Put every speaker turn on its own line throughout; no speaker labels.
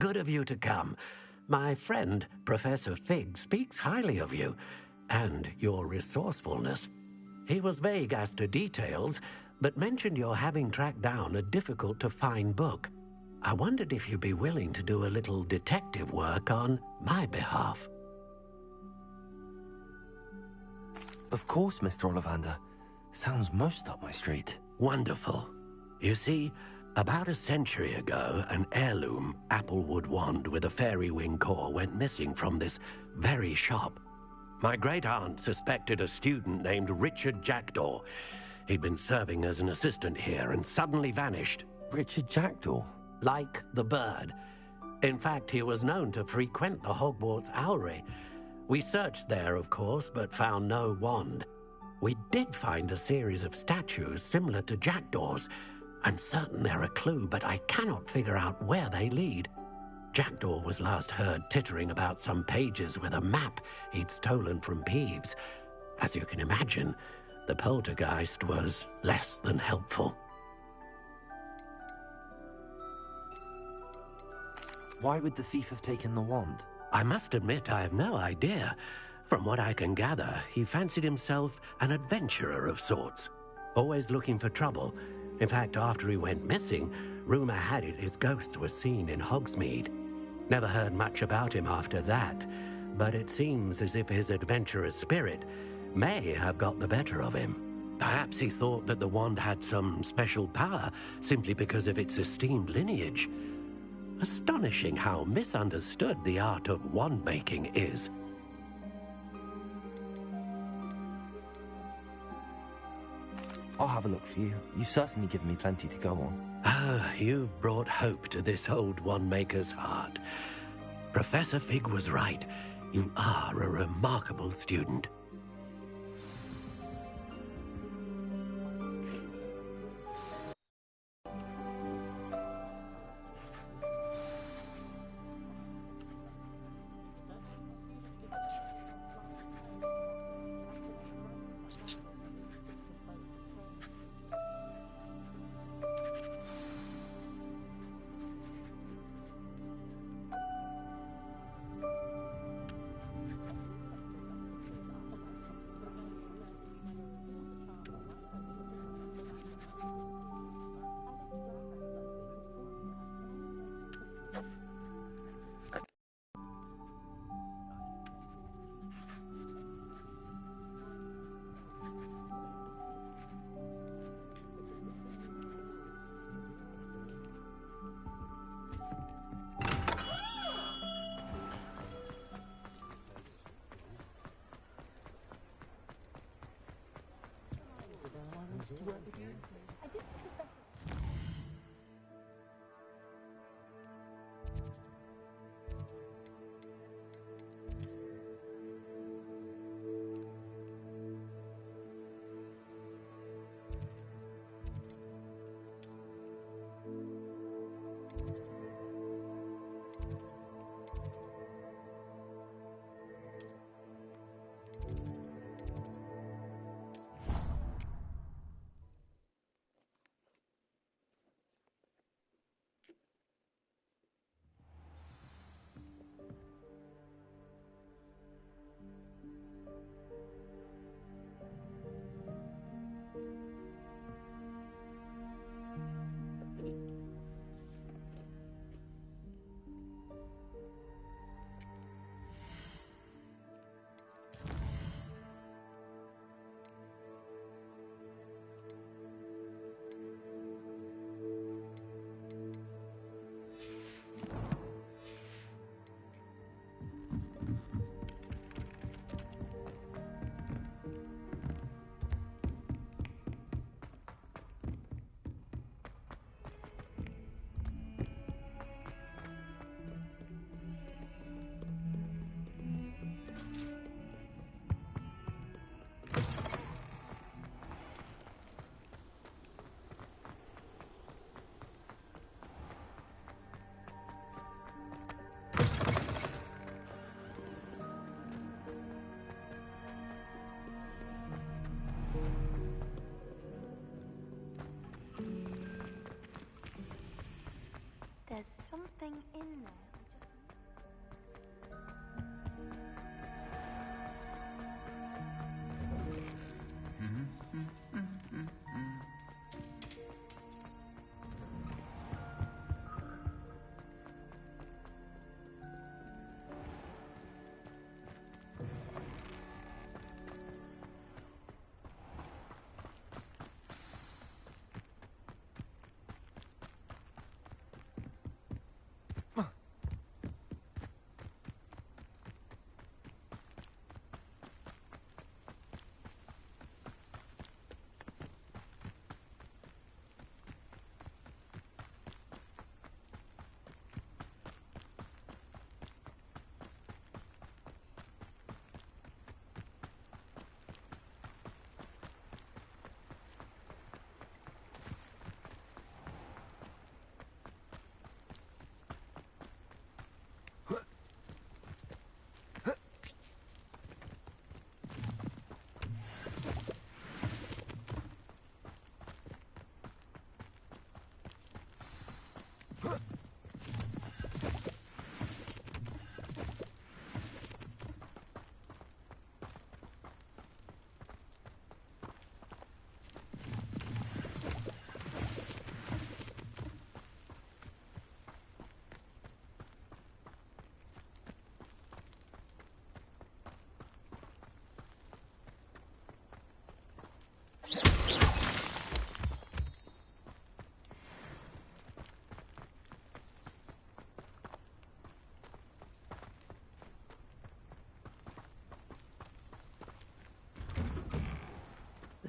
Good of you to come. My friend, Professor Fig, speaks highly of you and your resourcefulness. He was vague as to details, but mentioned your having tracked down a difficult-to-find book. I wondered if you'd be willing to do a little detective work on my behalf.
Of course, Mr. Ollivander. Sounds most up my street.
Wonderful. You see, about a century ago, an heirloom applewood wand with a fairy wing core went missing from this very shop. My great-aunt suspected a student named Richard Jackdaw. He'd been serving as an assistant here and suddenly vanished.
Richard Jackdaw?
Like the bird. In fact, he was known to frequent the Hogwarts Owlery. We searched there, of course, but found no wand. We did find a series of statues similar to Jackdaw's. I'm certain they're a clue, but I cannot figure out where they lead. Jackdaw was last heard tittering about some pages with a map he'd stolen from Peeves. As you can imagine, the poltergeist was less than helpful.
Why would the thief have taken the wand?
I must admit I have no idea. From what I can gather, he fancied himself an adventurer of sorts, always looking for trouble. In fact, after he went missing, rumor had it his ghost was seen in Hogsmeade. Never heard much about him after that, but it seems as if his adventurous spirit may have got the better of him. Perhaps he thought that the wand had some special power simply because of its esteemed lineage. Astonishing how misunderstood the art of wand-making is.
I'll have a look for you. You've certainly given me plenty to go on.
Ah, you've brought hope to this old wand-maker's heart. Professor Fig was right. You are a remarkable student.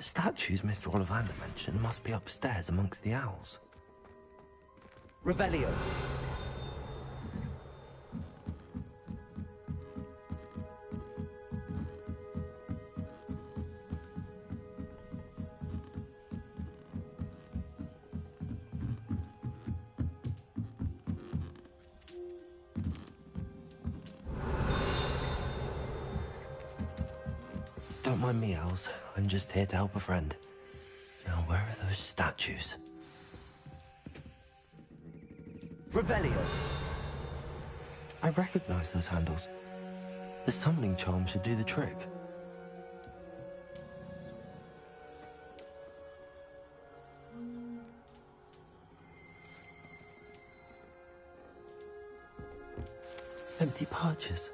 The statues Mr. Ollivander mentioned must be upstairs amongst the owls.
Revelio.
Don't mind me, owls. I'm just here to help a friend. Now, where are those statues?
Revelio.
I recognize those handles. The summoning charm should do the trick. Empty perches.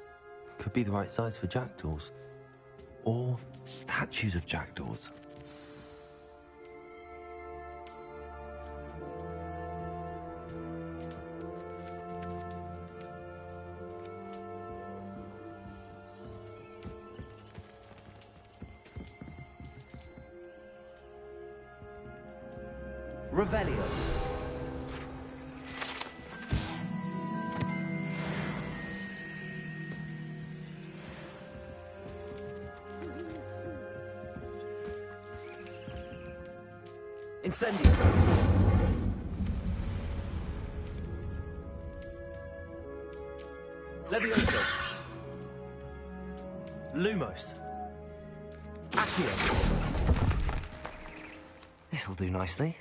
Could be the right size for jackdaws. Or statues of jackdaws.
Revelio. Incendio. Levioso.
Lumos.
Accio.
This'll do nicely.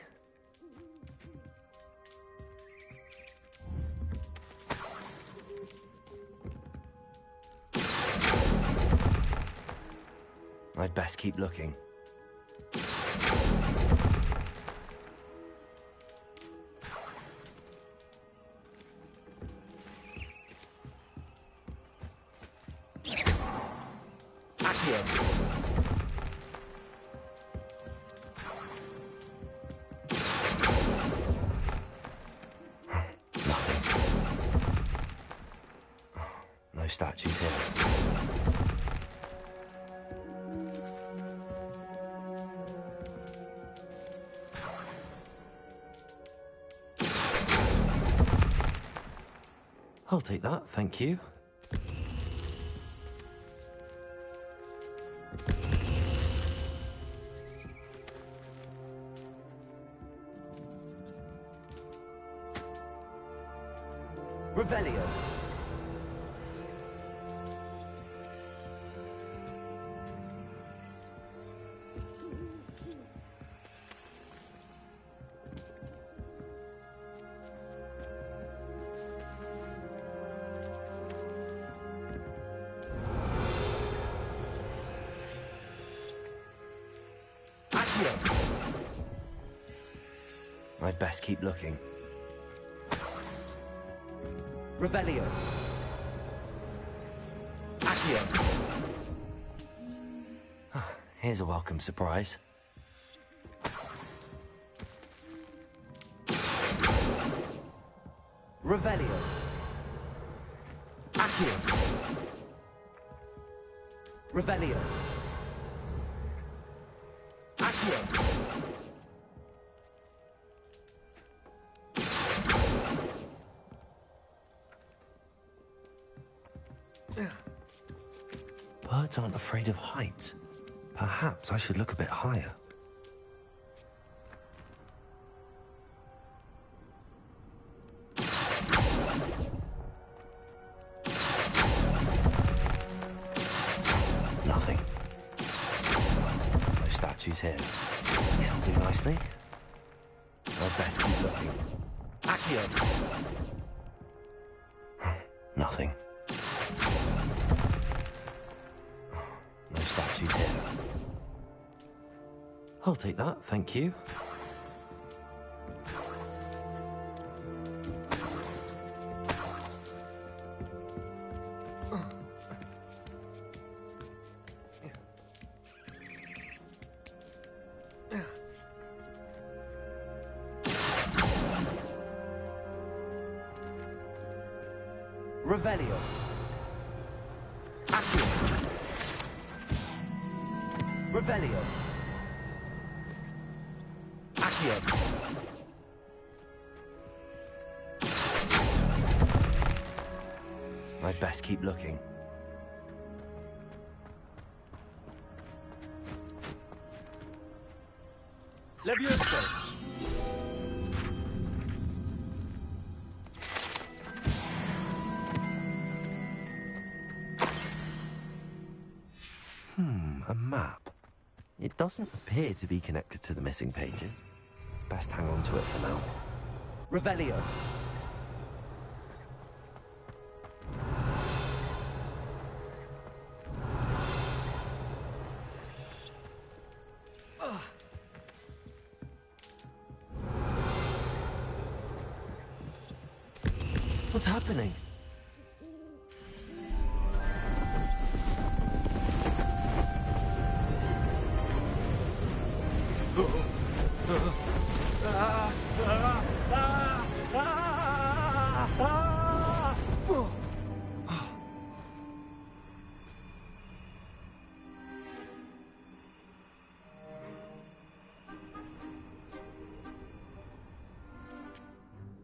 I'd best keep looking.
Accio.
Nothing. No statues here. I'll take that, thank you.
Revelio. Accio.
I'd best keep looking.
Revelio. Accio.
Here's a welcome surprise.
Revelio. Accio. Revelio. Accio.
Birds aren't afraid of heights. Perhaps I should look a bit higher. Nothing. No statues here. This'll do nicely. I'd best keep looking.
Accio.
Nothing. No statues here. I'll take that, thank you.
Revelio. Accio. Revelio. Accio.
I'd best keep looking.
Levioso.
A map. It doesn't appear to be connected to the missing pages. Best hang on to it for now.
Revelio.
What's happening?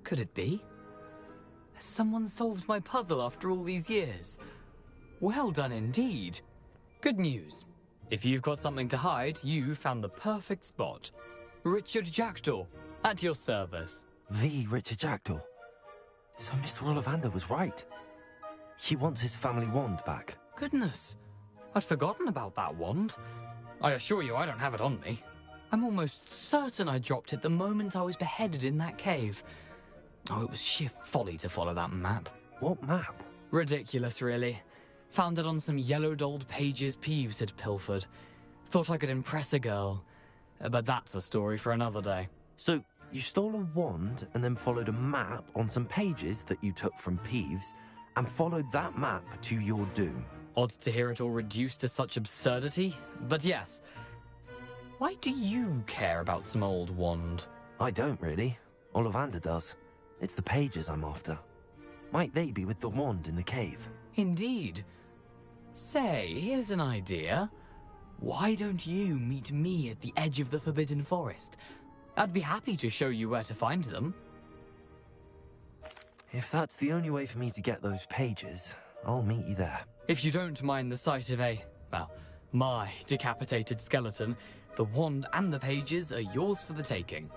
Could it be? Has someone solved my puzzle after all these years? Well done indeed. Good news. If you've got something to hide, you found the perfect spot. Richard Jackdaw, at your service.
The Richard Jackdaw. So Mr. Ollivander was right. He wants his family wand back.
Goodness, I'd forgotten about that wand. I assure you I don't have it on me. I'm almost certain I dropped it the moment I was beheaded in that cave. Oh, it was sheer folly to follow that map.
What map?
Ridiculous, really. Found it on some yellowed old pages Peeves had pilfered. Thought I could impress a girl. But that's a story for another day.
So you stole a wand and then followed a map on some pages that you took from Peeves and followed that map to your doom.
Odd to hear it all reduced to such absurdity, but yes. Why do you care about some old wand?
I don't really. Ollivander does. It's the pages I'm after. Might they be with the wand in the cave?
Indeed. Say, here's an idea. Why don't you meet me at the edge of the Forbidden Forest? I'd be happy to show you where to find them.
If that's the only way for me to get those pages, I'll meet you there.
If you don't mind the sight of my decapitated skeleton, the wand and the pages are yours for the taking.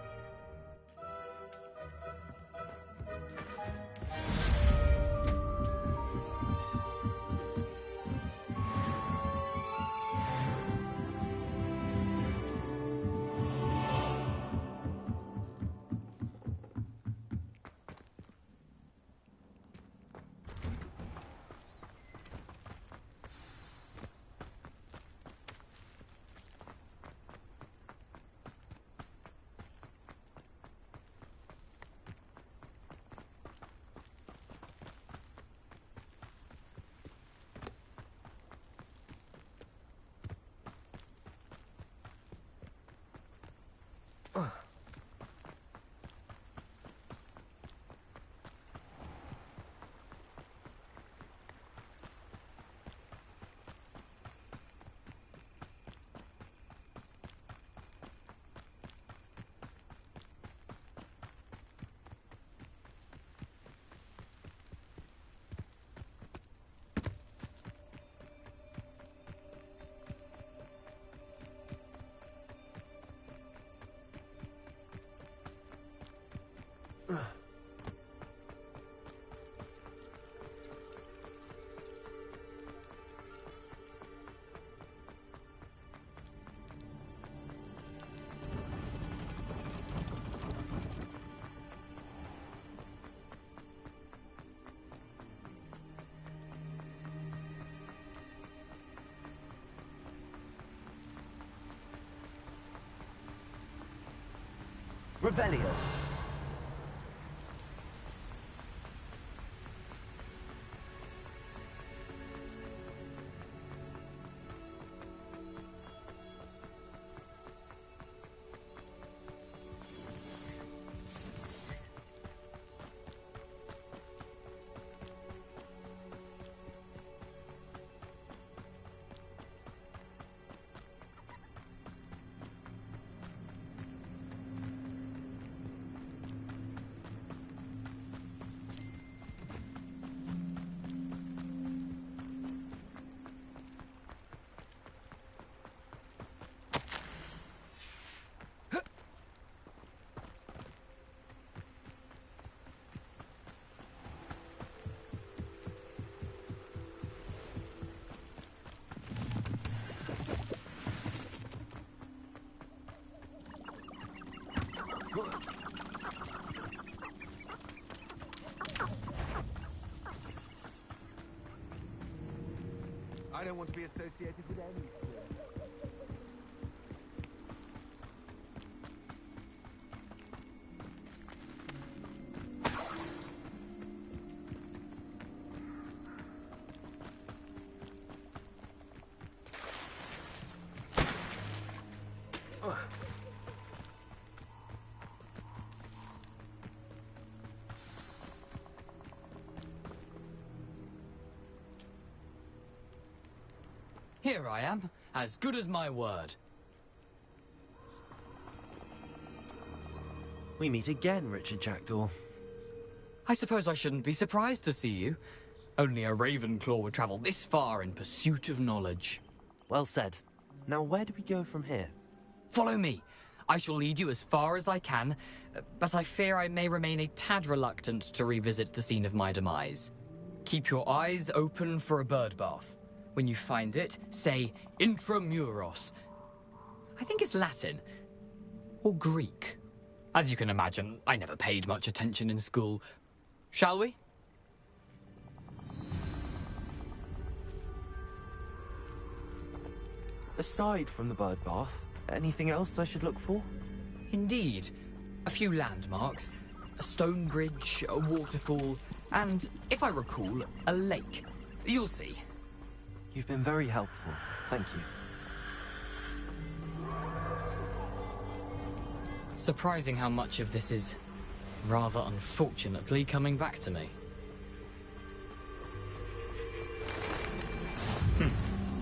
Revelio.
I don't want to be associated with any.
Here I am, as good as my word.
We meet again, Richard Jackdaw.
I suppose I shouldn't be surprised to see you. Only a Ravenclaw would travel this far in pursuit of knowledge.
Well said. Now where do we go from here?
Follow me. I shall lead you as far as I can, but I fear I may remain a tad reluctant to revisit the scene of my demise. Keep your eyes open for a bird bath. When you find it, say intramuros. I think it's Latin. Or Greek. As you can imagine, I never paid much attention in school. Shall we?
Aside from the bird bath, anything else I should look for?
Indeed. A few landmarks. A stone bridge, a waterfall, and, if I recall, a lake. You'll see.
You've been very helpful. Thank you.
Surprising how much of this is, rather unfortunately, coming back to me.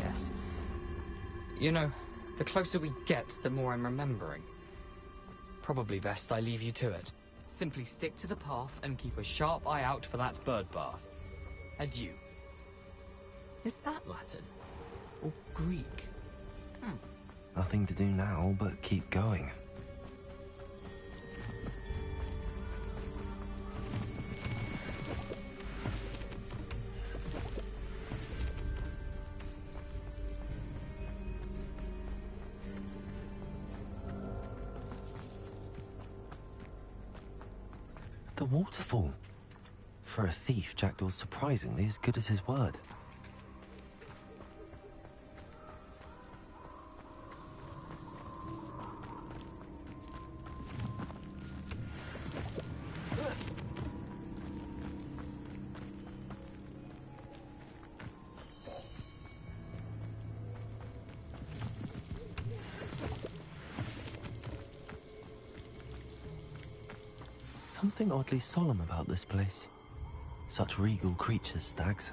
Yes. You know, the closer we get, the more I'm remembering. Probably best I leave you to it. Simply stick to the path and keep a sharp eye out for that bird bath. Adieu. Is that Latin? Or Greek?
Nothing to do now but keep going. The waterfall. For a thief, Jackdaw's surprisingly as good as his word. Something oddly solemn about this place. Such regal creatures, stags.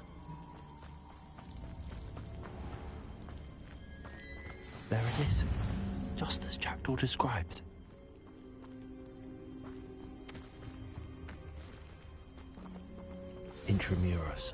There it is, just as Jackdaw described. Intramuros.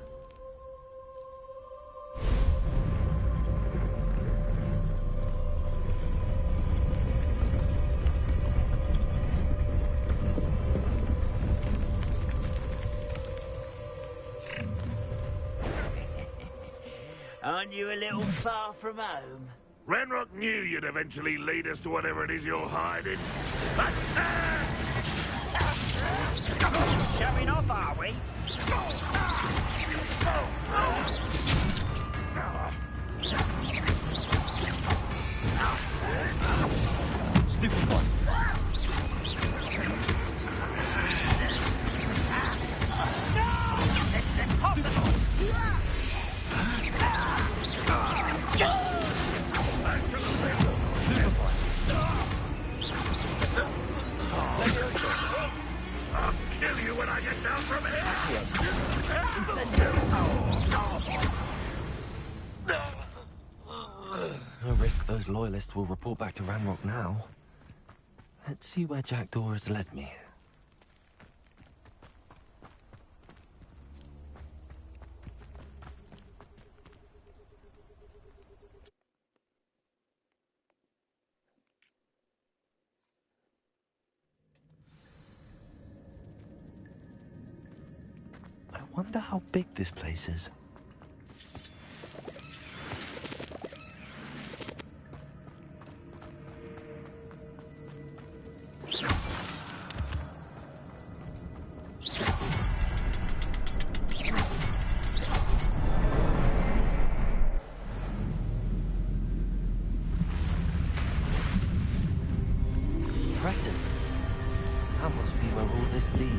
Aren't you a little far from home?
Ranrock knew you'd eventually lead us to whatever it is you're hiding.
Showing off, are we?
Stupid one.
No! This is impossible!
I'll kill you when I get down from here!
No risk those loyalists will report back to Ranrock now. Let's see where Jackdaw has led me. I wonder how big this place is.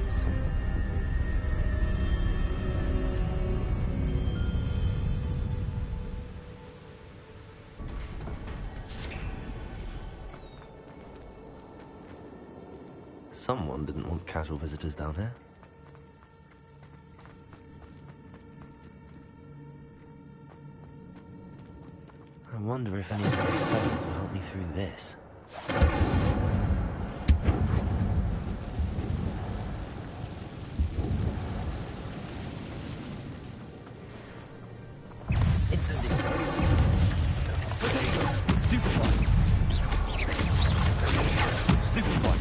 Hogwarts. Someone didn't want casual visitors down here. I wonder if any of my spells will help me through this.
Incendiary.
Potato! Stupefy! Stupefy!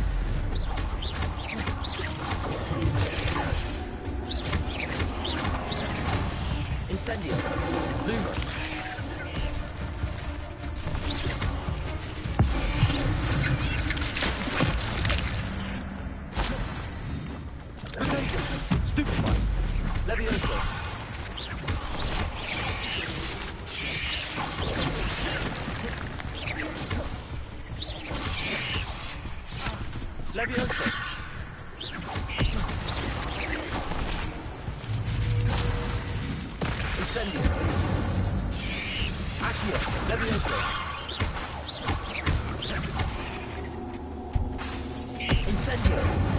Incendio.
Lumos! Potato! Stupefy! Levioso! Levioso!
Incendio.
Accio! Levioso!
Incendio.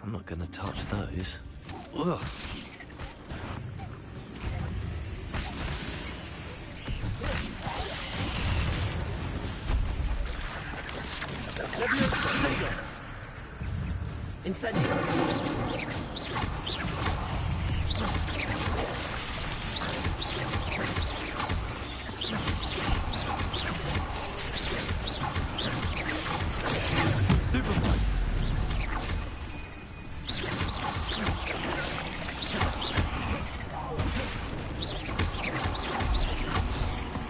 I'm not gonna touch those. Ugh.
Levioso. Potato. Incendio.
Stupefy!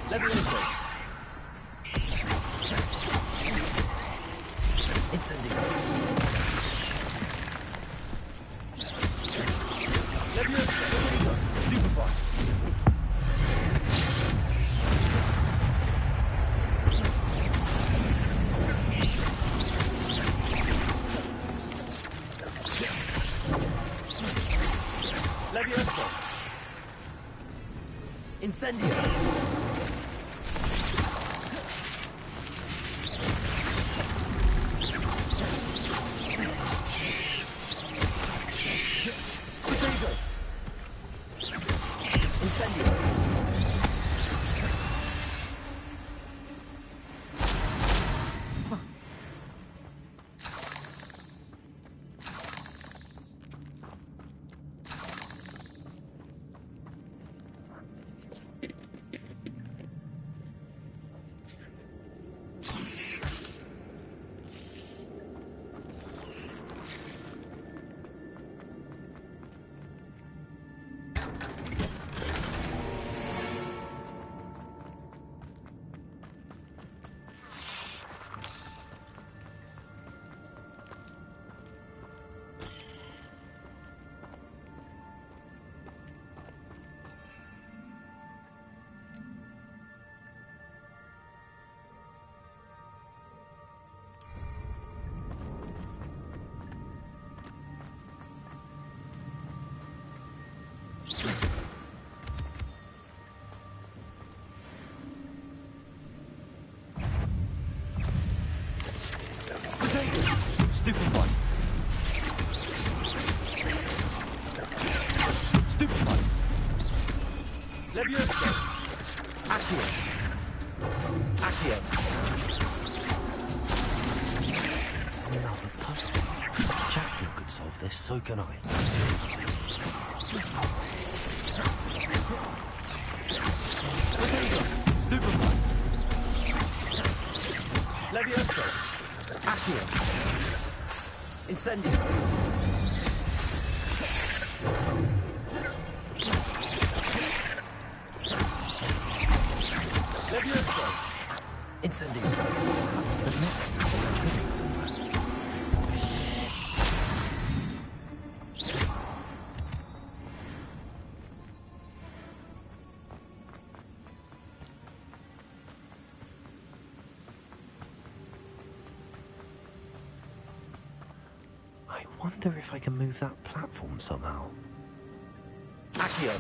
Levioso. Incendio.
Levioso! Potato! Stupefy!
Levioso. Incendio.
Potato!
Incendio.
Accio. Accio. Another puzzle. Jackal could solve this, so can I. Stupefy. Levioso. Accio. Incendio. Levioso. Incendio. Perhaps the next is hidden somewhere. I wonder if I can move that platform somehow. Accio.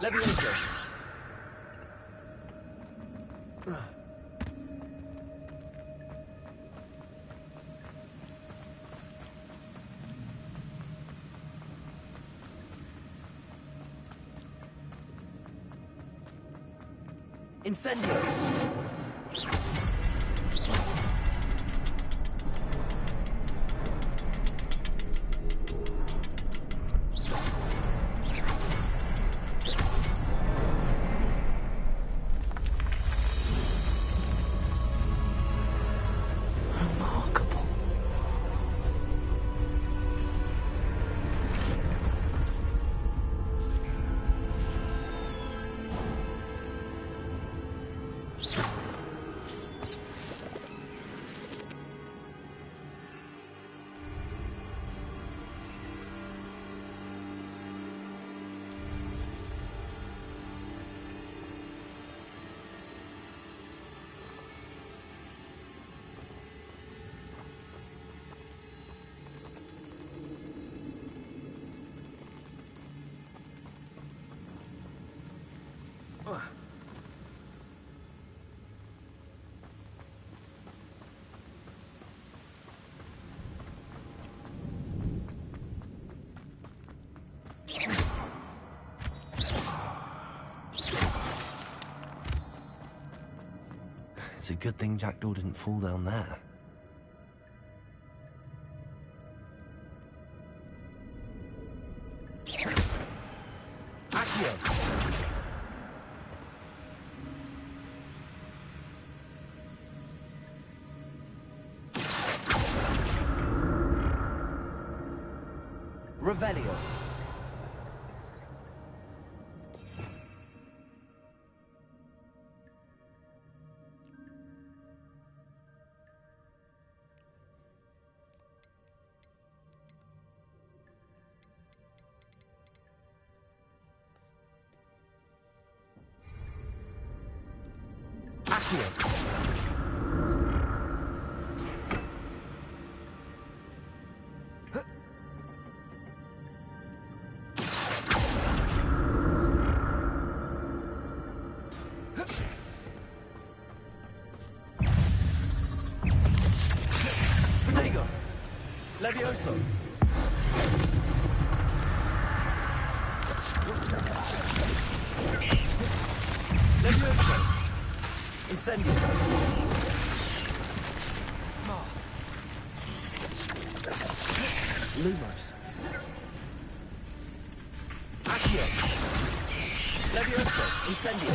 Levioso. Incendio. Remarkable. It's a good thing Jackdaw didn't fall down there. Accio. Revelio. Accio. Protego. Levioso. Levioso. Incendio. Lumos. Accio. Levioso. Incendio.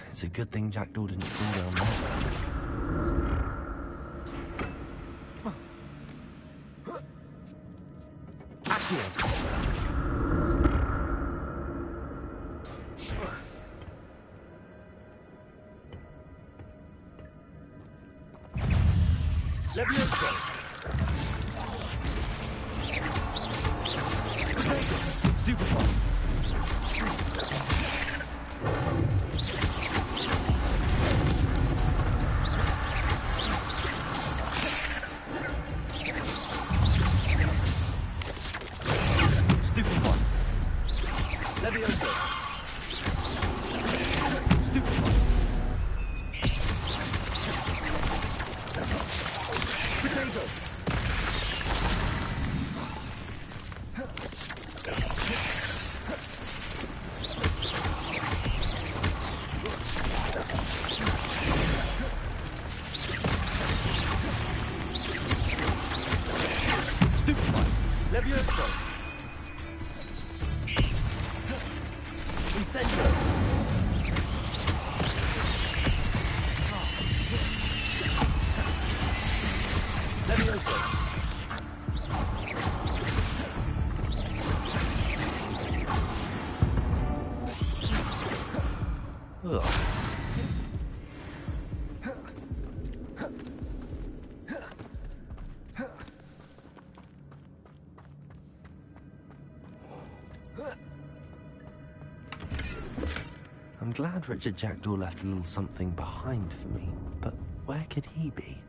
It's a good thing Jackdaw didn't fall down there. Accio. Levioso. Stupefy. Stupefy. Levioso. Stupefy. Potato. Stupefy. Levioso. Incendio. Levioso. Ugh. I'm glad Richard Jackdaw left a little something behind for me, but where could he be?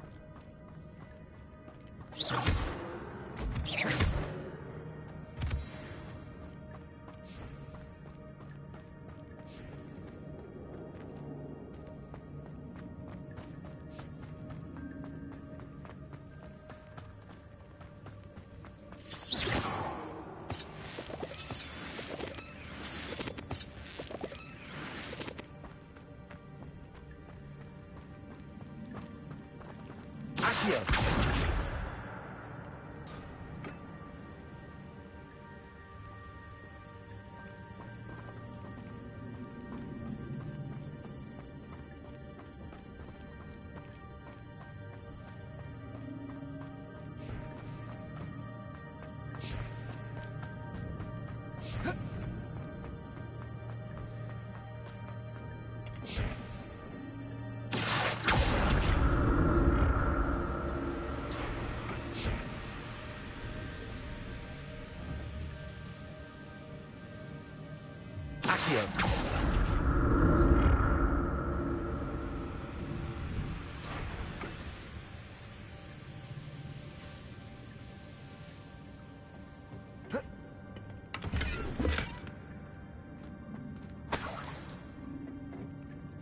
Accio. Accio.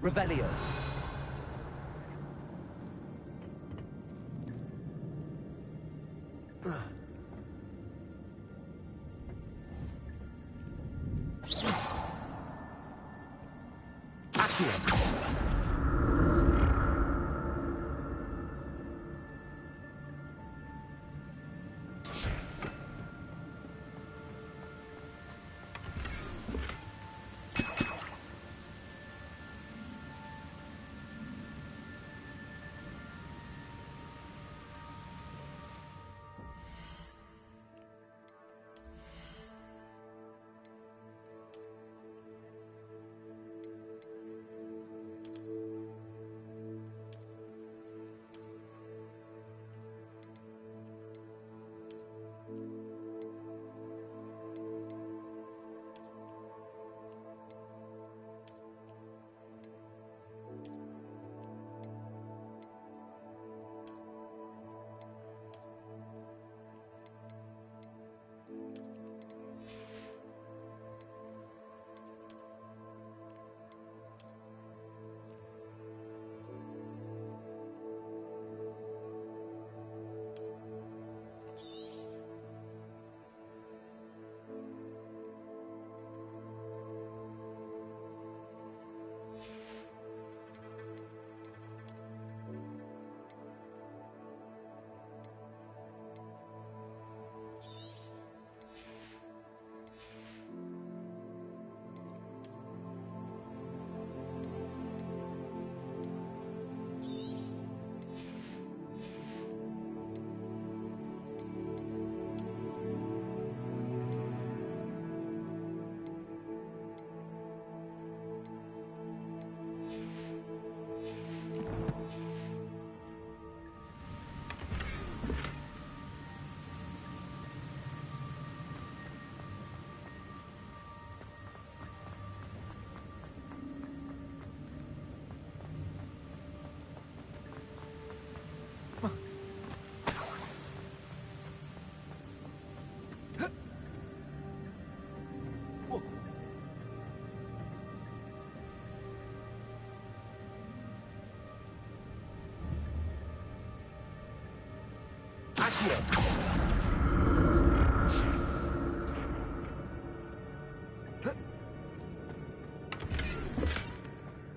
Revelio. Accio.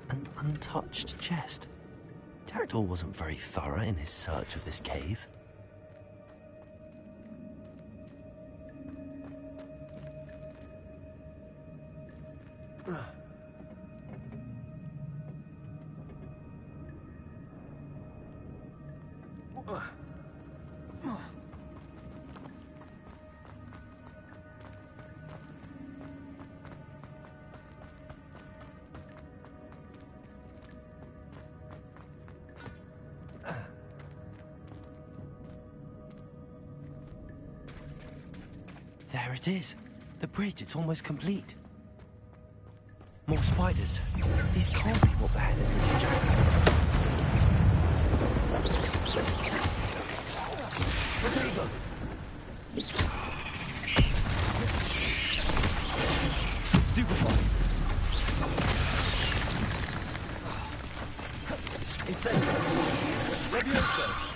An untouched chest. Jackdaw wasn't very thorough in his search of this cave. There it is. The bridge, it's almost complete. More spiders. These can't be what beheaded Richard Jackdaw. Potato! Stupefy! Incendio! Levioso!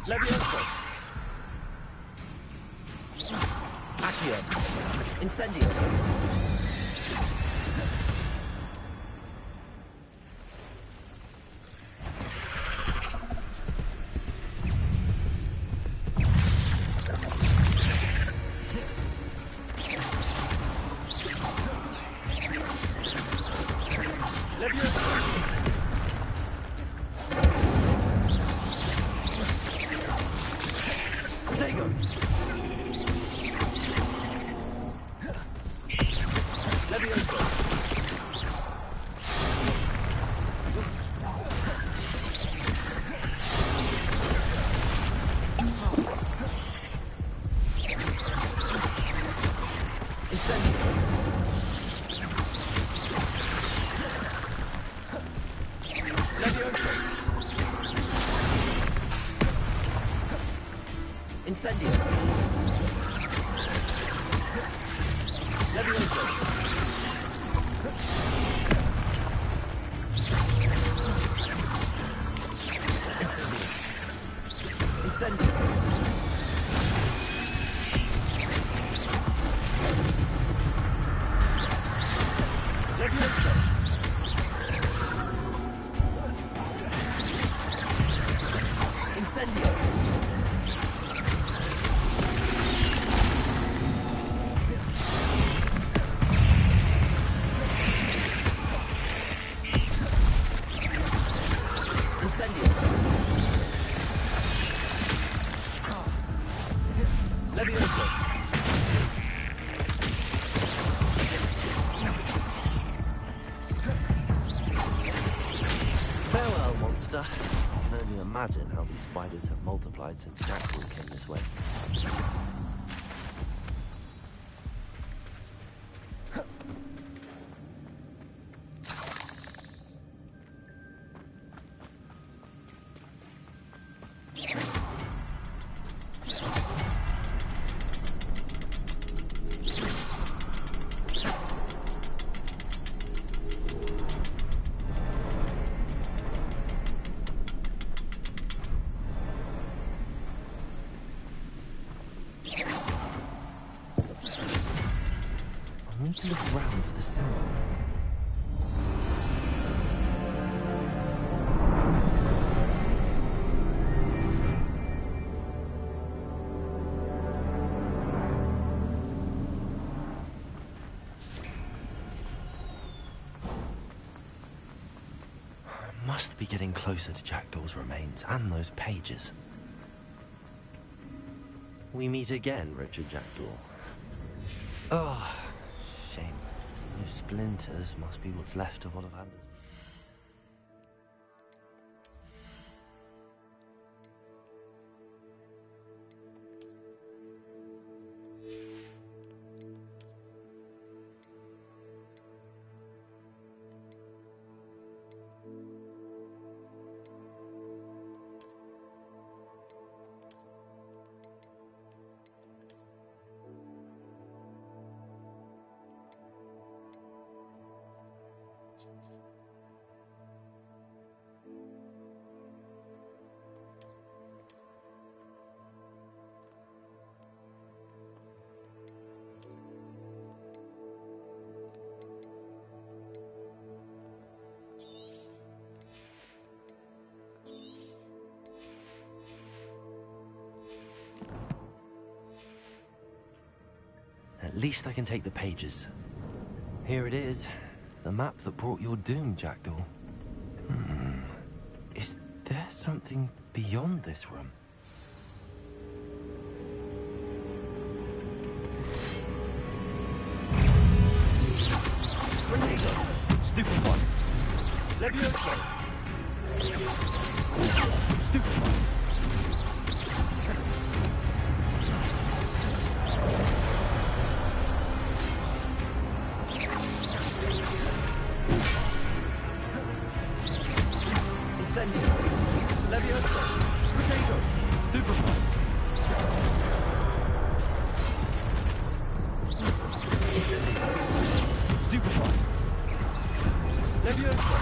Levioso. Accio. Incendio. Incendio. Levioso. Incendio. Incendio. Levioso. Incendio. Levioso. Farewell, monster. I can only imagine how these spiders have multiplied since Jackdaw came this way. I need to look around for the symbol. I must be getting closer to Jackdaw's remains and those pages. We meet again, Richard Jackdaw. Oh, shame. Those splinters must be what's left of Ollivander's. At least I can take the pages. Here it is. The map that brought your doom, Jackdaw. Is there something beyond this room? Stupid one. Levioso. Stupid one.
Incendio. Levioso. Potato.
Stupid one.
Incendio.
Stupid one.
Levioso.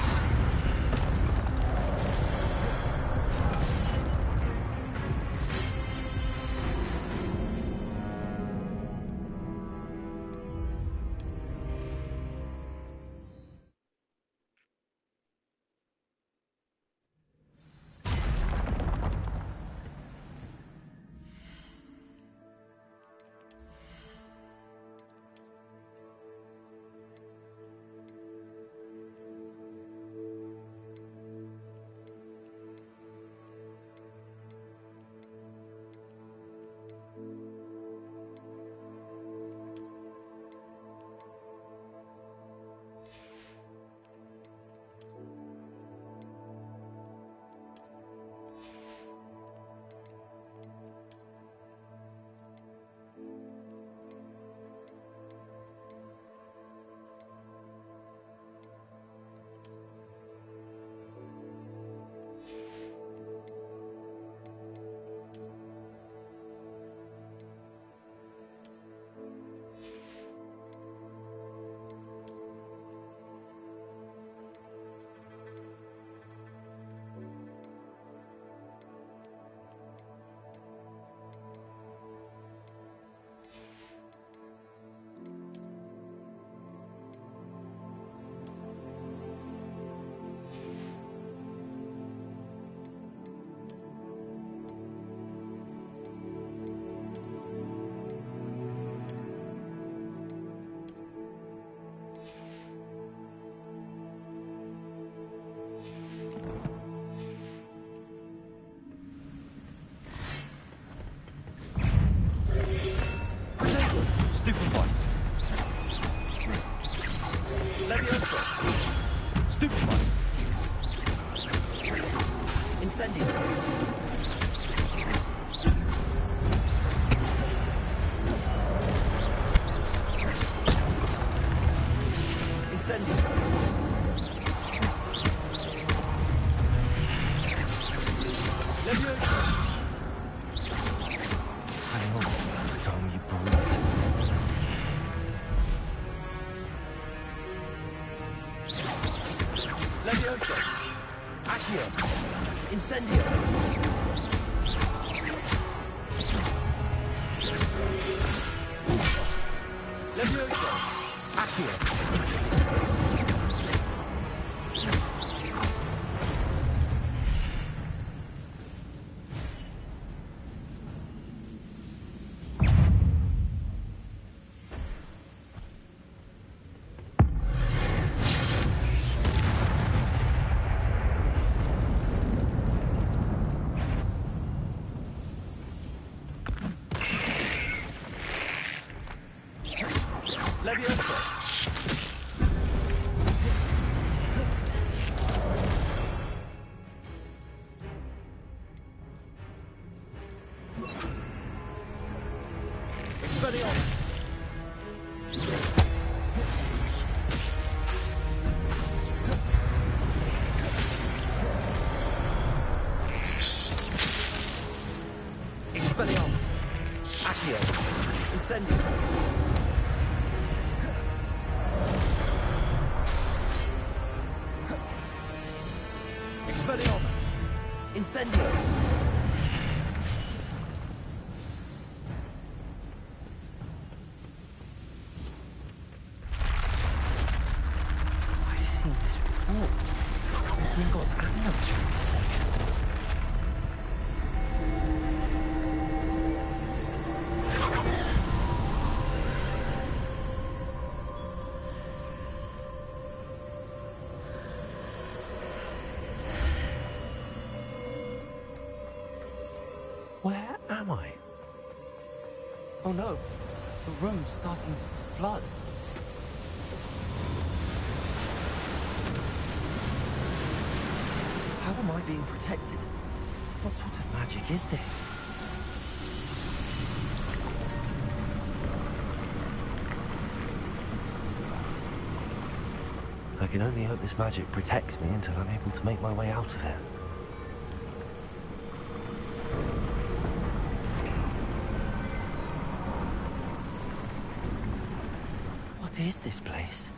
Stupid one.
Levioso.
Stupid one.
Incendio. Incendio. Levioso.
Hang on, some you brutes.
Levioso. Accio. Incendio. Levioso. Accio. Incendio. Levioso. Expelliarmus! Incendio!
I've seen this before. Gringotts and military protection. Where am I?
Oh no, the room's starting to flood. How am I being protected?
What sort of magic is this? I can only hope this magic protects me until I'm able to make my way out of here. What is this place?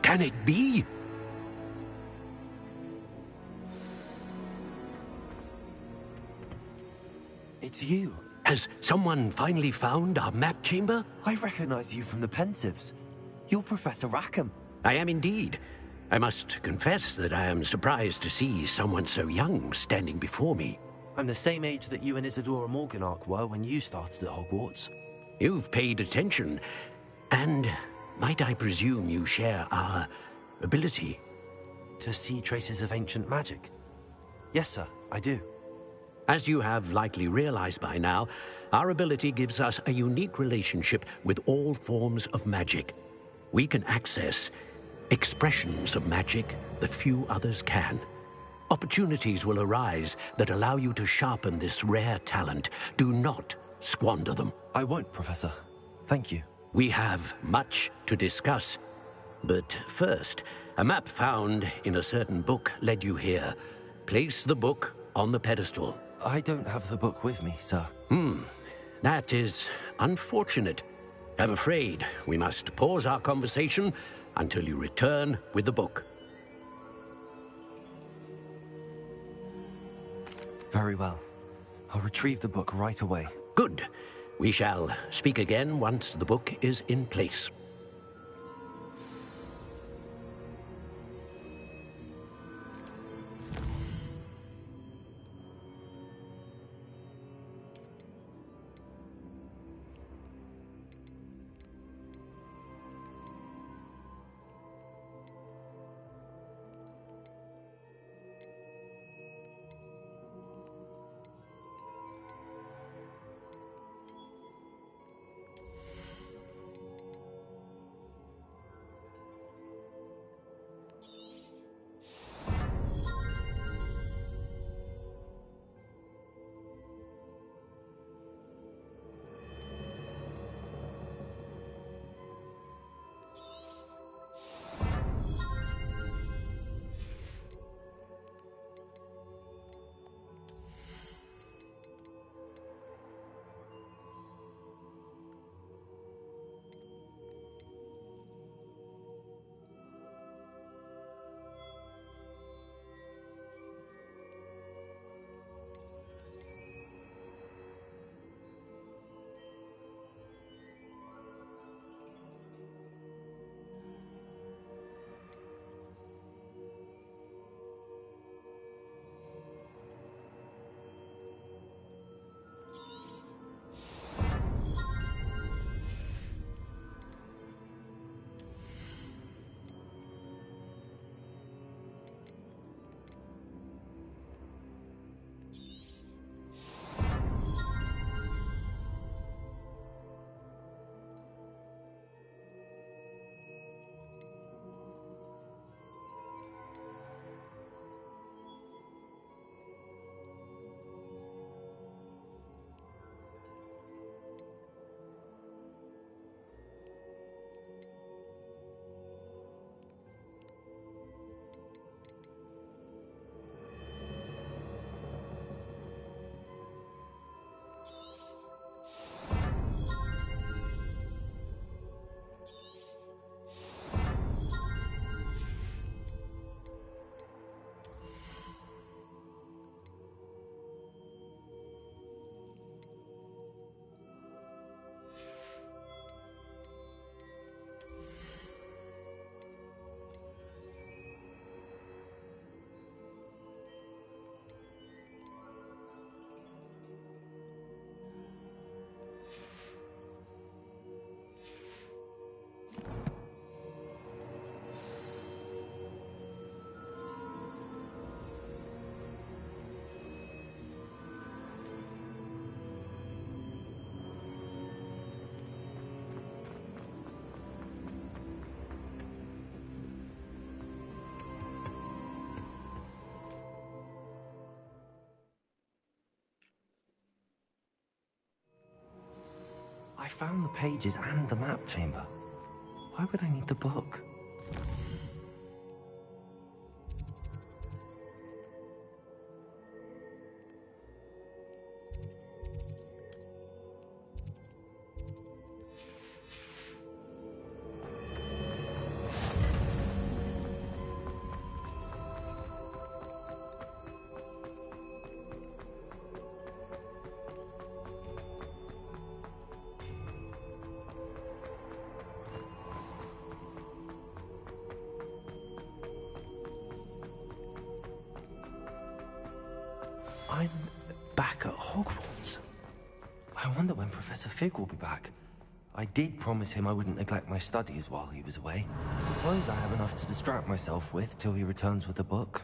Can it be?
It's you.
Has someone finally found our map chamber?
I recognize you from the Pensieves. You're Professor Rackham.
I am indeed. I must confess that I am surprised to see someone so young standing before me.
I'm the same age that you and Isadora Morganach were when you started at Hogwarts.
You've paid attention, and might I presume you share our ability?
To see traces of ancient magic? Yes, sir, I do.
As you have likely realized by now, our ability gives us a unique relationship with all forms of magic. We can access expressions of magic that few others can. Opportunities will arise that allow you to sharpen this rare talent. Do not squander them.
I won't, Professor. Thank you.
We have much to discuss. But first, a map found in a certain book led you here. Place the book on the pedestal.
I don't have the book with me, sir.
That is unfortunate. I'm afraid we must pause our conversation until you return with the book.
Very well. I'll retrieve the book right away.
Good. We shall speak again once the book is in place.
I found the pages and the map chamber. Why would I need the book? I'm back at Hogwarts. I wonder when Professor Fig will be back. I did promise him I wouldn't neglect my studies while he was away. Suppose I have enough to distract myself with till he returns with the book.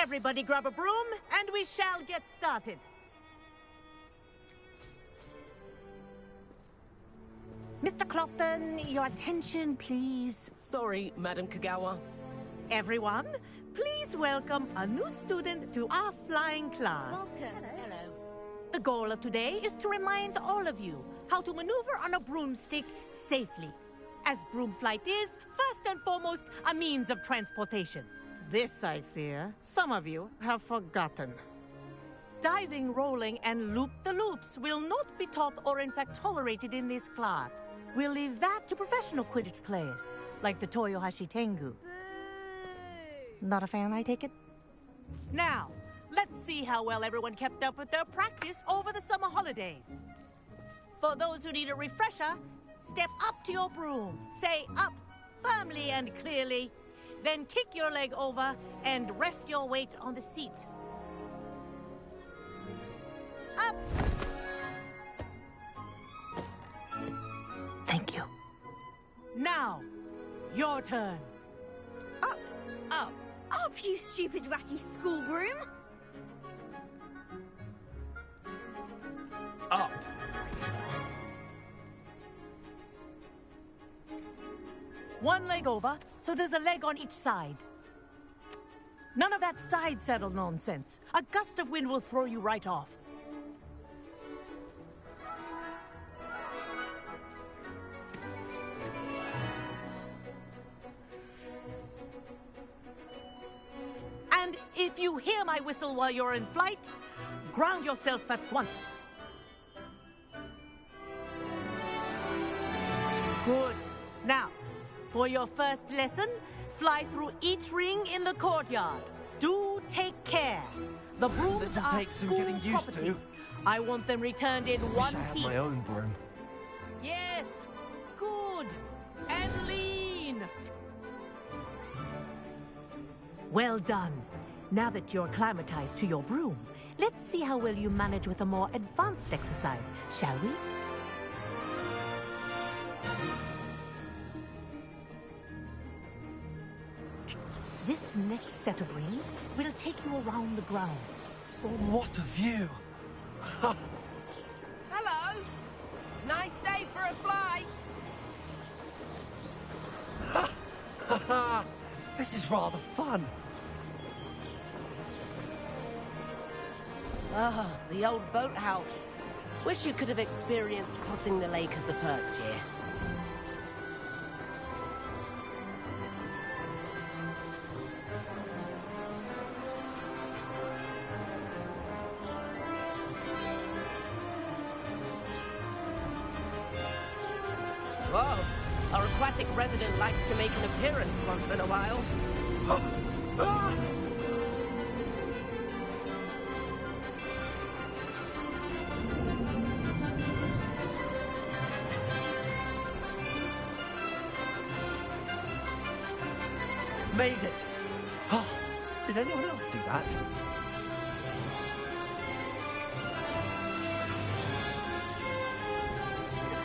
Everybody grab a broom, and we shall get started. Mr. Clopton, your attention, please.
Sorry, Madam Kagawa.
Everyone, please welcome a new student to our flying class.
Welcome.
Hello. The goal of today is to remind all of you how to maneuver on a broomstick safely, as broom flight is, first and foremost, a means of transportation. This, I fear, some of you have forgotten. Diving, rolling, and loop-the-loops will not be taught or in fact tolerated in this class. We'll leave that to professional Quidditch players, like the Toyohashi Tengu. Not a fan, I take it? Now, let's see how well everyone kept up with their practice over the summer holidays. For those who need a refresher, step up to your broom, say up firmly and clearly, then kick your leg over and rest your weight on the seat. Up! Thank you. Now, your turn.
Up.
Up.
Up, you stupid ratty school broom.
Up.
One leg over, so there's a leg on each side. None of that side saddle nonsense. A gust of wind will throw you right off. And if you hear my whistle while you're in flight, ground yourself at once. Good. Now, for your first lesson, fly through each ring in the courtyard. Do take care. The brooms
This'll
are
take some
school
getting used
property.
to.
I want them returned in one
Wish I had
piece.
my own broom.
Yes. Good. And lean. Well done. Now that you're acclimatized to your broom, let's see how well you manage with a more advanced exercise, shall we? This next set of rings will take you around the grounds.
Oh, what a view!
Hello! Nice day for a flight!
This is rather fun.
Ah, the old boathouse. Wish you could have experienced crossing the lake as a first year. Whoa, our aquatic resident likes to make an appearance once in a while.
Made it! Oh, did anyone else see that?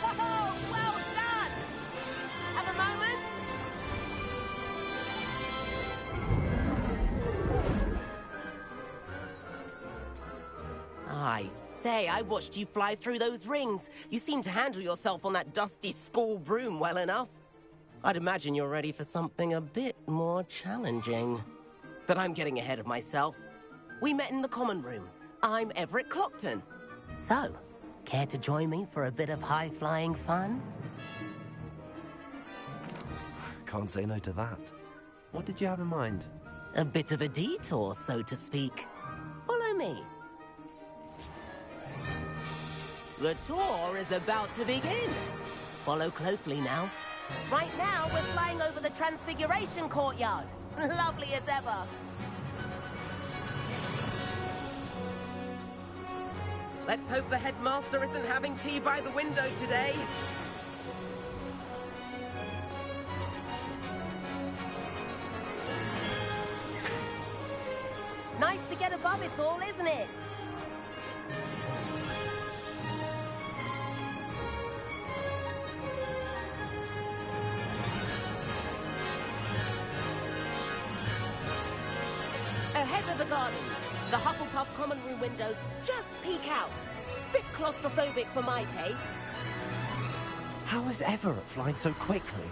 Oh, well done! At the moment... I say, I watched you fly through those rings. You seem to handle yourself on that dusty school broom well enough. I'd imagine you're ready for something a bit more challenging. But I'm getting ahead of myself. We met in the common room. I'm Everett Clopton. So, care to join me for a bit of high-flying fun?
Can't say no to that. What did you have in mind?
A bit of a detour, so to speak. Follow me. The tour is about to begin. Follow closely now. Right now, we're flying over the Transfiguration Courtyard. Lovely as ever. Let's hope the headmaster isn't having tea by the window today. Nice to get above it all, isn't it? Ahead of the the gardens. The Hufflepuff common room windows just peek out. Bit claustrophobic for my taste.
How is Everett flying so quickly?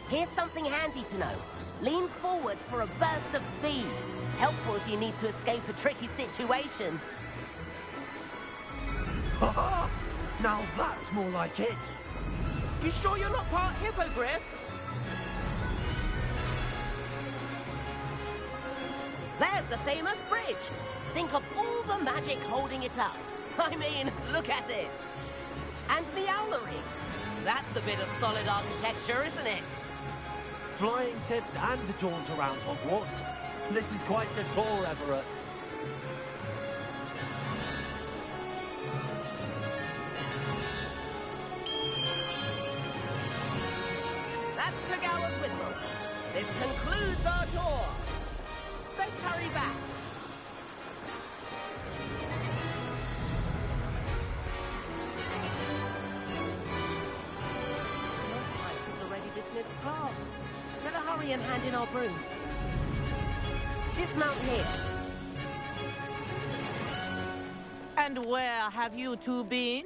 Here's something handy to know. Lean forward for a burst of speed. Helpful if you need to escape a tricky situation.
Now that's more like it.
You sure you're not part hippogriff? There's the famous bridge. Think of all the magic holding it up. I mean, look at it. And Meowlery. That's a bit of solid architecture, isn't it?
Flying tips and a jaunt around Hogwarts. This is quite the tour, Everett.
That's Kagawa's whistle. This concludes our tour. Let's hurry back. We've already dismissed class. Better hurry and hand in our brooms. Dismount here. And where have you two been?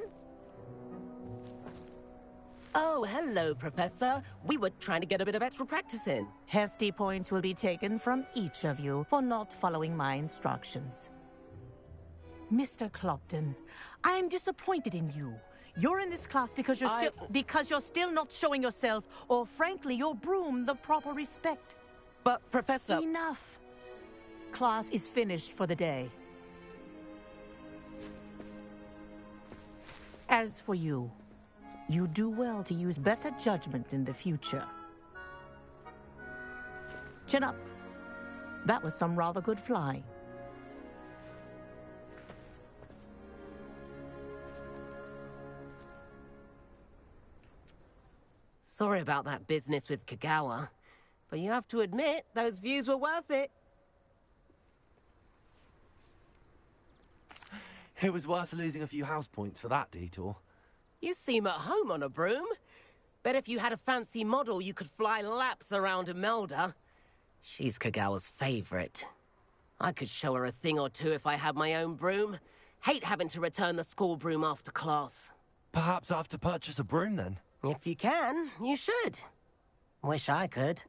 Oh, hello, Professor. We were trying to get a bit of extra practice in.
Hefty points will be taken from each of you for not following my instructions. Mr. Clopton, I'm disappointed in you. You're in this class because you're still not showing yourself, or frankly, your broom the proper respect.
But, Professor...
Enough. Class is finished for the day. As for you, you do well to use better judgment in the future. Chin up. That was some rather good flying.
Sorry about that business with Kagawa, but you have to admit, those views were worth it.
It was worth losing a few house points for that detour.
You seem at home on a broom. Bet if you had a fancy model, you could fly laps around Imelda. She's Kagawa's favorite. I could show her a thing or two if I had my own broom. Hate having to return the school broom after class.
Perhaps I have to purchase a broom then?
If you can, you should. Wish I could.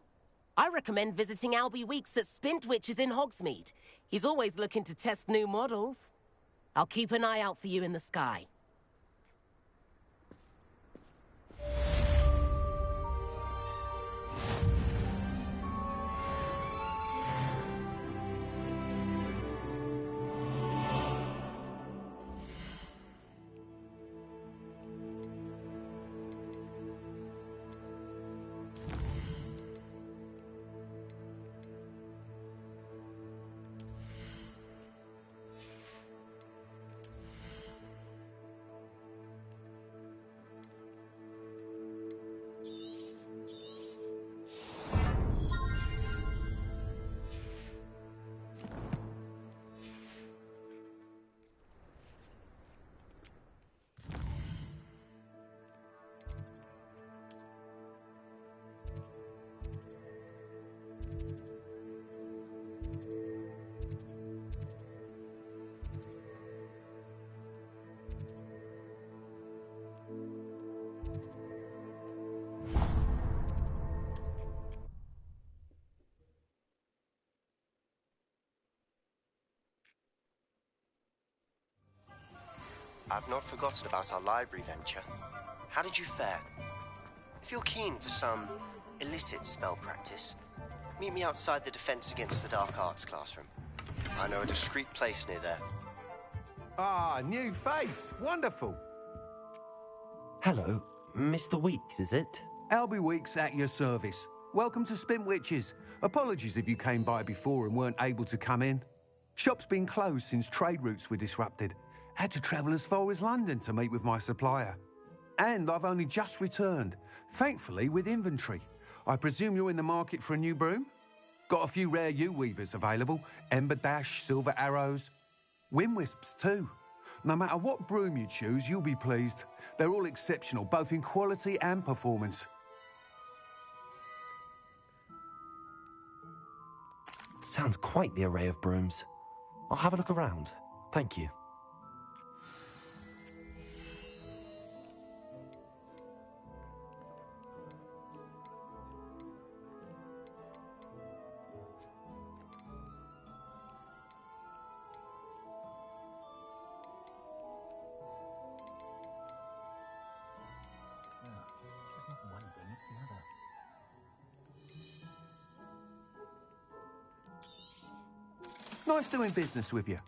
I recommend visiting Albie Weeks at Spintwitches in Hogsmeade. He's always looking to test new models. I'll keep an eye out for you in the sky.
I've not forgotten about our library venture. How did you fare? If you're keen for some illicit spell practice, meet me outside the Defense Against the Dark Arts classroom. I know a discreet place near there.
Ah, new face. Wonderful.
Hello, Mr. Weeks, is it?
Albie Weeks at your service. Welcome to Spintwitches. Apologies if you came by before and weren't able to come in. Shop's been closed since trade routes were disrupted. Had to travel as far as London to meet with my supplier. And I've only just returned, thankfully with inventory. I presume you're in the market for a new broom? Got a few rare U-weavers available, Ember Dash, Silver Arrows, Wind Wisps too. No matter what broom you choose, you'll be pleased. They're all exceptional, both in quality and performance.
Sounds quite the array of brooms. I'll have a look around. Thank you.
Nice doing business with you.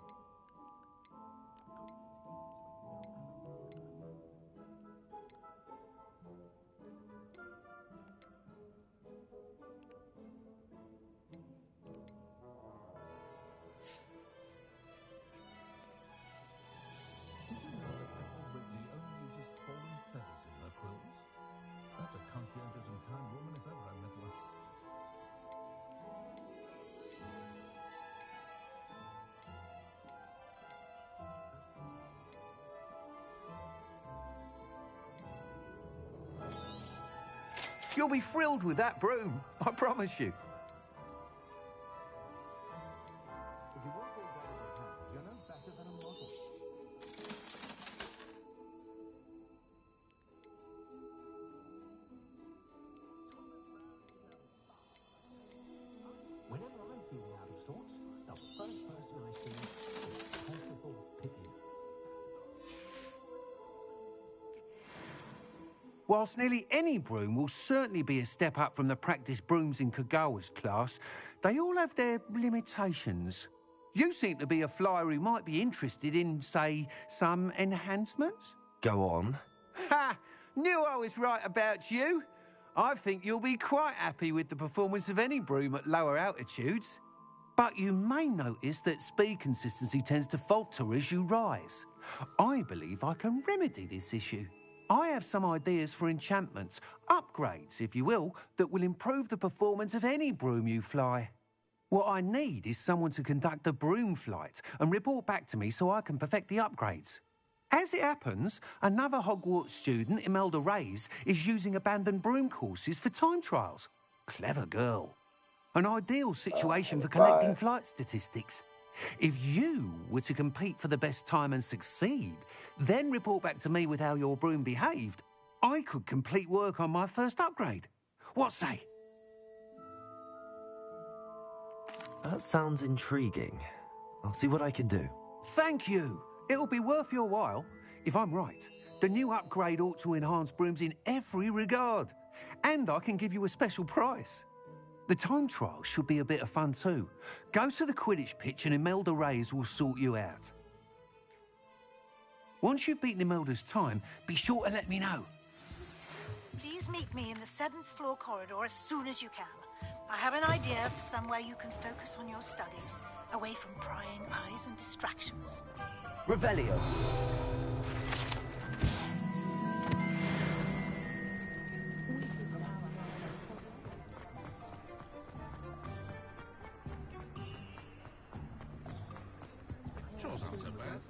You'll be thrilled with that broom, I promise you.
Whenever I'm feeling out of sorts, the first person I see is Principal Pippin.
Whilst nearly any broom will certainly be a step up from the practice brooms in Kagawa's class, they all have their limitations. You seem to be a flyer who might be interested in, say, some enhancements?
Go on.
Ha! Knew I was right about you. I think you'll be quite happy with the performance of any broom at lower altitudes. But you may notice that speed consistency tends to falter as you rise. I believe I can remedy this issue. I have some ideas for enchantments, upgrades, if you will, that will improve the performance of any broom you fly. What I need is someone to conduct a broom flight and report back to me so I can perfect the upgrades. As it happens, another Hogwarts student, Imelda Reyes, is using abandoned broom courses for time trials. Clever girl. An ideal situation for collecting flight statistics. If you were to compete for the best time and succeed, then report back to me with how your broom behaved, I could complete work on my first upgrade. What say?
That sounds intriguing. I'll see what I can do.
Thank you. It'll be worth your while. If I'm right, the new upgrade ought to enhance brooms in every regard. And I can give you a special price. The time trial should be a bit of fun too. Go to the Quidditch pitch and Imelda Reyes will sort you out. Once you've beaten Imelda's time, be sure to let me know.
Please meet me in the 7th floor corridor as soon as you can. I have an idea for somewhere you can focus on your studies, away from prying eyes and distractions.
Revelio.
Sure sounds so bad.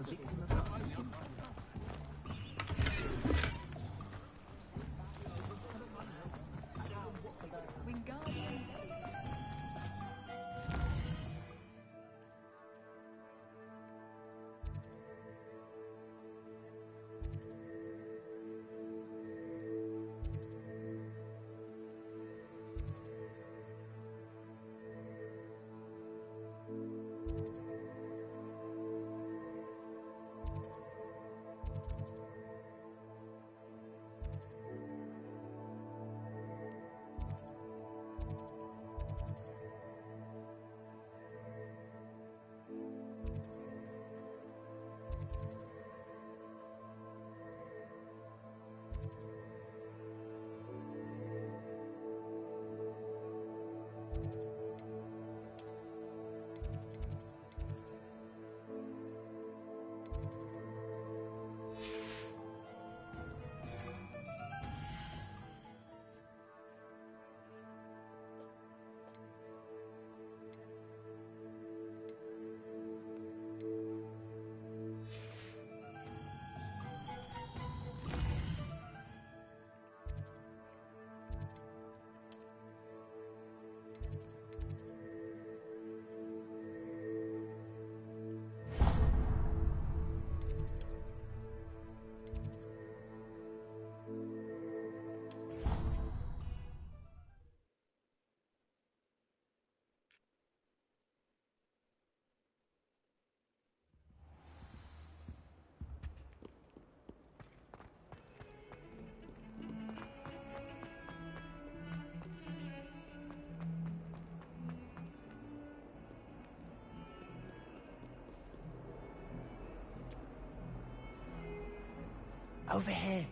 Over here.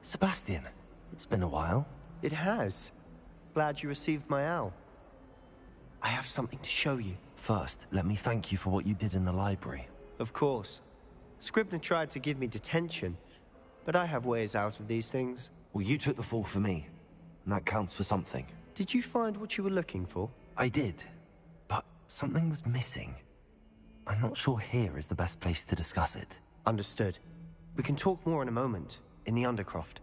Sebastian, it's been a while.
It has. Glad you received my owl. I have something to show you.
First, let me thank you for what you did in the library.
Of course. Scribner tried to give me detention, but I have ways out of these things.
Well, you took the fall for me, and that counts for something.
Did you find what you were looking for?
I did, but something was missing. I'm not sure here is the best place to discuss it.
Understood. We can talk more in a moment, in the Undercroft.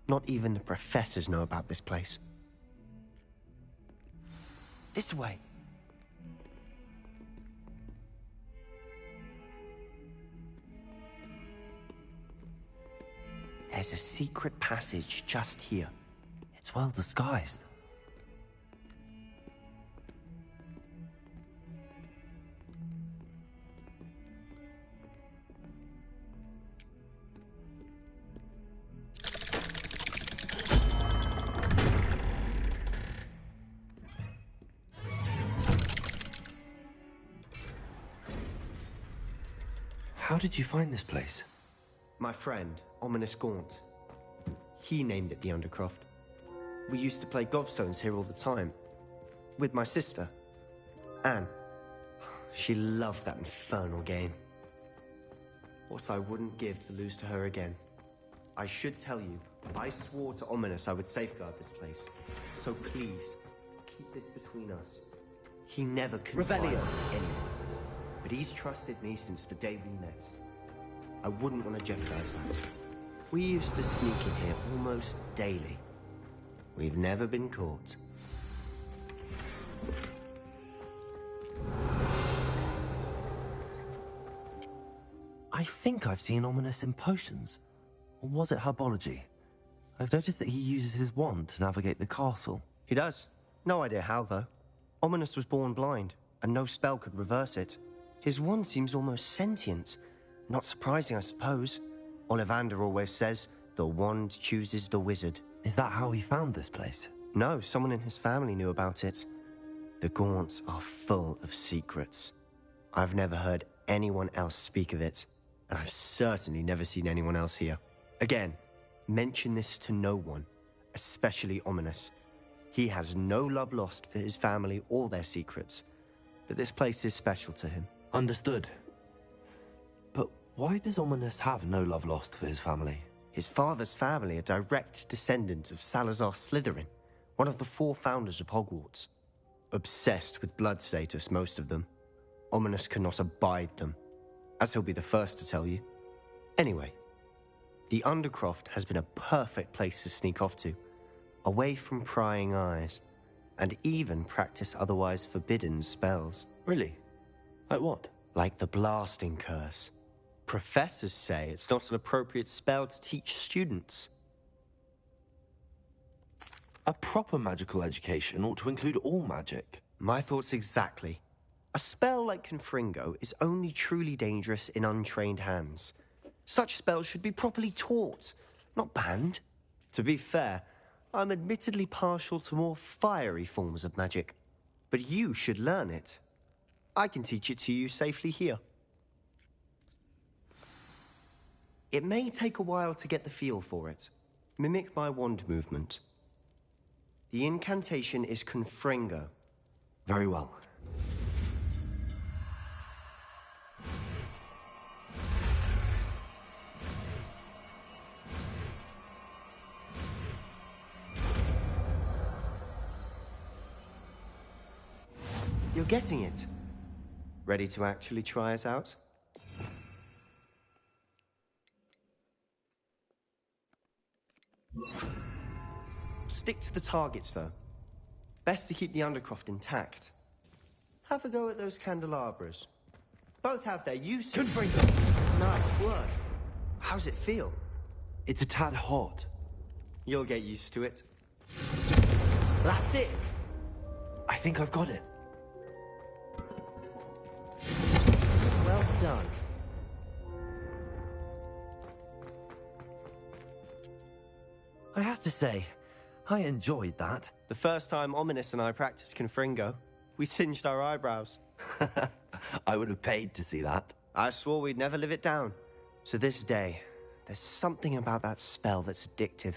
Not even the professors know about this place. This way. There's a secret passage just here.
It's well disguised. How did you find this place?
My friend, Ominous Gaunt. He named it the Undercroft. We used to play gobstones here all the time. With my sister, Anne. She loved that infernal game. What I wouldn't give to lose to her again. I should tell you, I swore to Ominous I would safeguard this place. So please, keep this between us. He never confided in anyone. But he's trusted me since the day we met. I wouldn't want to jeopardize that. We used to sneak in here almost daily. We've never been caught.
I think I've seen Ominous in potions. Or was it herbology? I've noticed that he uses his wand to navigate the castle.
He does. No idea how, though. Ominous was born blind, and no spell could reverse it. His wand seems almost sentient. Not surprising, I suppose. Ollivander always says, the wand chooses the wizard.
Is that how he found this place?
No, someone in his family knew about it. The Gaunts are full of secrets. I've never heard anyone else speak of it, and I've certainly never seen anyone else here. Again, mention this to no one, especially Ominous. He has no love lost for his family or their secrets, but this place is special to him.
Understood. But why does Ominous have no love lost for his family?
His father's family are direct descendants of Salazar Slytherin, one of the 4 founders of Hogwarts. Obsessed with blood status, most of them. Ominous cannot abide them, as he'll be the first to tell you. Anyway, the Undercroft has been a perfect place to sneak off to, away from prying eyes, and even practice otherwise forbidden spells.
Really? Like what?
Like the blasting curse. Professors say it's not an appropriate spell to teach students.
A proper magical education ought to include all magic.
My thoughts exactly. A spell like Confringo is only truly dangerous in untrained hands. Such spells should be properly taught, not banned. To be fair, I'm admittedly partial to more fiery forms of magic, but you should learn it. I can teach it to you safely here. It may take a while to get the feel for it. Mimic my wand movement. The incantation is Confringo.
Very well.
You're getting it. Ready to actually try it out? Stick to the targets, though. Best to keep the Undercroft intact. Have a go at those candelabras. Both have their uses. Nice work. How's it feel?
It's a tad hot.
You'll get used to it. That's it!
I think I've got it.
Well done.
I have to say, I enjoyed that.
The first time Ominous and I practiced Confringo, we singed our eyebrows.
I would have paid to see that.
I swore we'd never live it down. So this day, there's something about that spell that's addictive.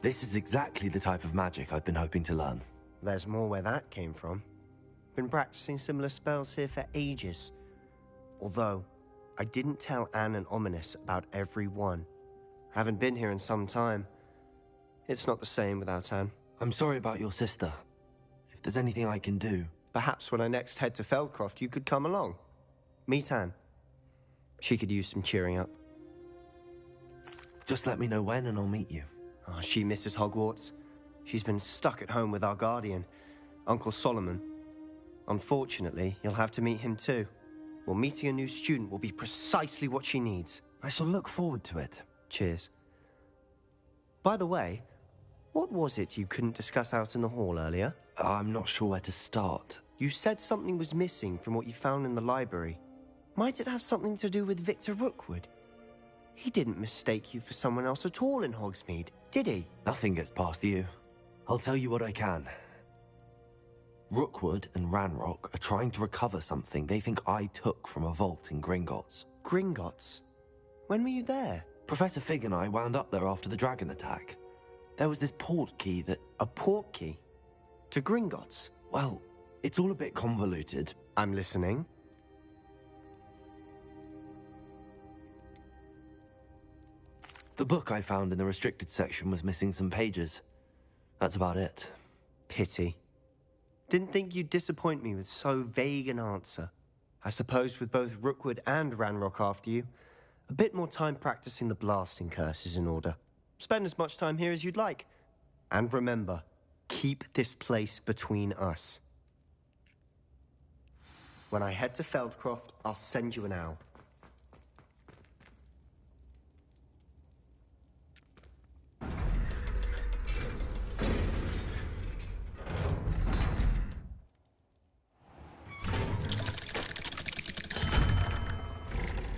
This is exactly the type of magic I've been hoping to learn.
There's more where that came from. Been practicing similar spells here for ages. Although, I didn't tell Anne and Ominous about every one. Haven't been here in some time. It's not the same without Anne.
I'm sorry about your sister. If there's anything I can do...
Perhaps when I next head to Feldcroft, you could come along. Meet Anne. She could use some cheering up.
Just let me know when and I'll meet you.
Oh, she misses Hogwarts. She's been stuck at home with our guardian, Uncle Solomon. Unfortunately, you'll have to meet him too. Well, meeting a new student will be precisely what she needs.
I shall look forward to it.
Cheers. By the way, what was it you couldn't discuss out in the hall earlier?
I'm not sure where to start.
You said something was missing from what you found in the library. Might it have something to do with Victor Rookwood? He didn't mistake you for someone else at all in Hogsmeade, did he?
Nothing gets past you. I'll tell you what I can. Rookwood and Ranrock are trying to recover something they think I took from a vault in Gringotts.
Gringotts? When were you there?
Professor Fig and I wound up there after the dragon attack. There was this port key that...
A port key? To Gringotts?
Well, it's all a bit convoluted.
I'm listening.
The book I found in the restricted section was missing some pages. That's about it.
Pity. Didn't think you'd disappoint me with so vague an answer. I suppose with both Rookwood and Ranrock after you, a bit more time practicing the blasting curse is in order. Spend as much time here as you'd like. And remember, keep this place between us. When I head to Feldcroft, I'll send you an owl.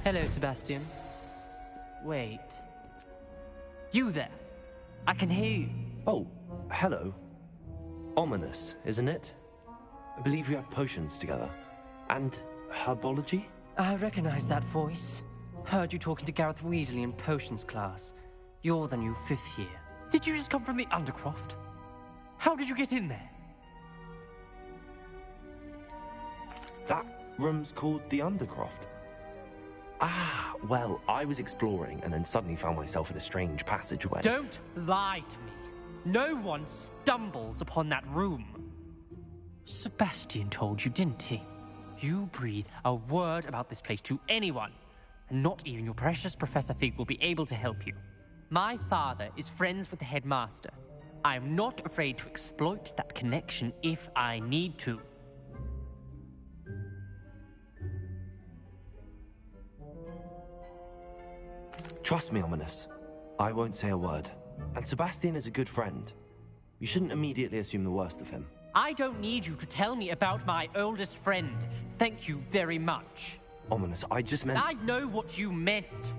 Hello, Sebastian. Wait. You there? I can hear you.
Oh, hello. Ominous, isn't it? I believe we have potions together. And herbology?
I recognize that voice. Heard you talking to Gareth Weasley in potions class. You're the new 5th year. Did you just come from the Undercroft? How did you get in there?
That room's called the Undercroft. Ah, well, I was exploring and then suddenly found myself in a strange passageway.
Don't lie to me. No one stumbles upon that room. Sebastian told you, didn't he? You breathe a word about this place to anyone, and not even your precious Professor Fig will be able to help you. My father is friends with the headmaster. I am not afraid to exploit that connection if I need to.
Trust me, Ominous. I won't say a word. And Sebastian is a good friend. You shouldn't immediately assume the worst of him.
I don't need you to tell me about my oldest friend. Thank you very much.
Ominous, I just meant...
I know what you meant.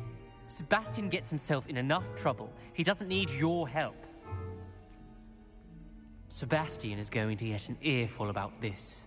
Sebastian gets himself in enough trouble. He doesn't need your help. Sebastian is going to get an earful about this.